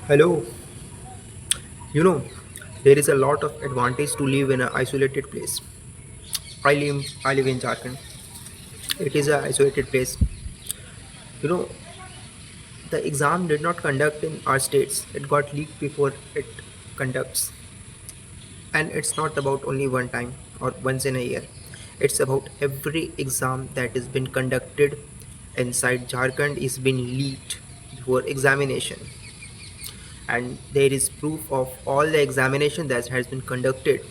Hello, you know, there is a lot of advantage to live in an isolated place. I live in Jharkhand. It is an isolated place. You know, the exam did not conduct in our states. It got leaked before it conducts. And it's not about only one time or once in a year. It's about every exam that has been conducted inside Jharkhand is been leaked before examination. And there is proof of all the examination that has been conducted.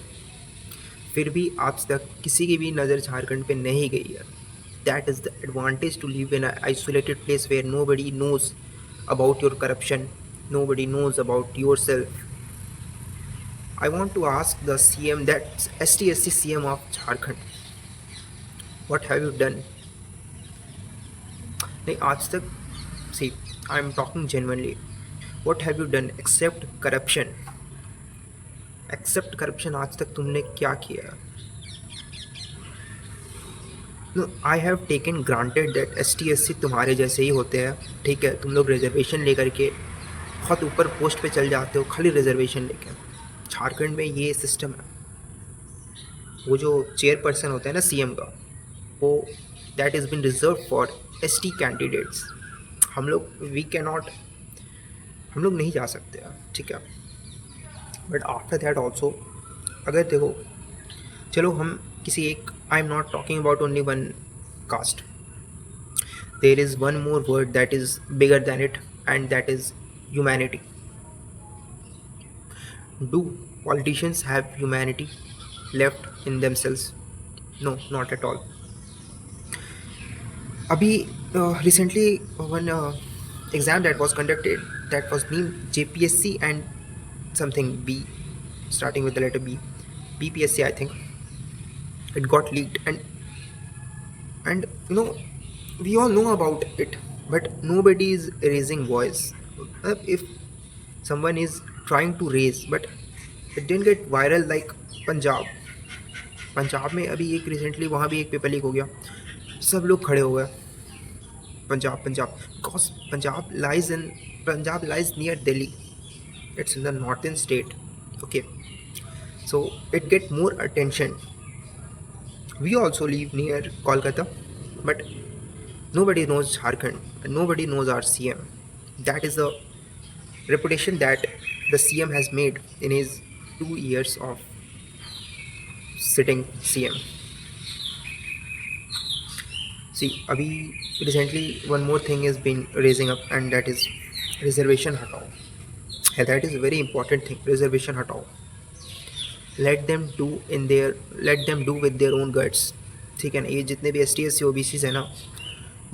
फिर भी आज तक किसी की भी नज़र झारखंड पे नहीं गई है. That is the advantage to live in an isolated place where nobody knows about your corruption, nobody knows about yourself. I want to ask the CM, that STSC CM of Jharkhand, what have you done? नहीं आज तक, see, I am talking genuinely. What have you done except corruption? Except corruption आज तक तुमने क्या किया? No, I have taken granted that STSC तुम्हारे जैसे ही होते हैं. ठीक है, तुम लोग रिजर्वेशन लेकर के बहुत ऊपर पोस्ट पे चल जाते हो खाली रिजर्वेशन लेके. झारखंड में ये सिस्टम है. वो जो चेयरपर्सन होता है ना CM का, वो that is been reserve for ST candidates. हम लोग वी कैन नॉट, हम लोग नहीं जा सकते हैं. ठीक है, बट आफ्टर दैट ऑल्सो, अगर देखो, चलो हम किसी एक, I am not talking about only one cast. There is one more word that is bigger than it, and that is humanity. Do politicians have humanity left in themselves? No, not at all. Abhi recently one exam that was conducted, that was named JPSC and something B, starting with the letter B, BPSC I think. It got leaked, and we all know about it, but nobody is raising voice. If someone is trying to raise, but it didn't get viral like Punjab. Punjab में अभी एक recently वहाँ भी एक paper leak हो गया, सब लोग खड़े हो गए. Punjab Punjab because Punjab lies near Delhi. It's in the northern state. Okay, so it get more attention. We also live near Kolkata, but nobody knows Jharkhand and nobody knows our CM. That is the reputation that the CM has made in his 2 years of sitting CM. See, abhi recently one more thing has been raising up, and that is reservation hatao. And that is a very important thing. Reservation hatao. Let them do with their own guts. ठीक है ना, ये जितने भी ST SC OBCs है ना,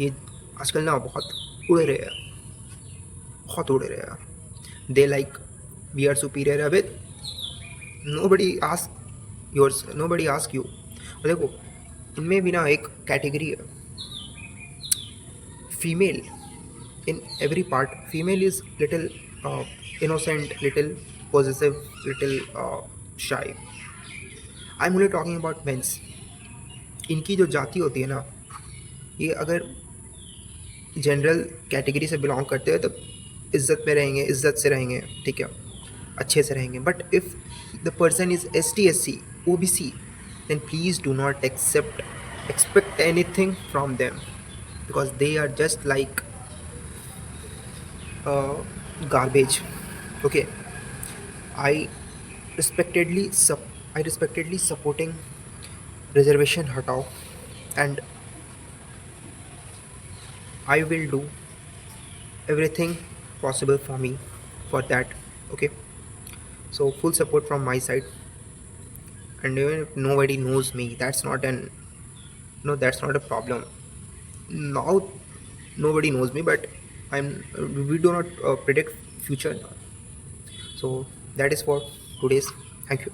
ये आजकल ना बहुत उड़ रहे हैं, बहुत उड़ रहे हैं. They like we are superior. अबे नोबडी आस्क यू. और देखो, इनमें भी ना एक कैटेगरी है, female. In every part female is little innocent, little possessive, little shy. I'm only talking about men's. इनकी जो जाति होती है ना, ये अगर जनरल कैटेगरी से बिलोंग करते हैं तो इज्जत में रहेंगे, इज्जत से रहेंगे, ठीक है, अच्छे से रहेंगे. But if the person is ST SC OBC, then please do not expect anything from them, because they are just like garbage. Okay, I respectedly supporting reservation hatao, and I will do everything possible for me for that. Okay, so full support from my side. And even if nobody knows me, that's not an no, that's not a problem. Now nobody knows me, but we do not predict future. So that is for today's. Thank you.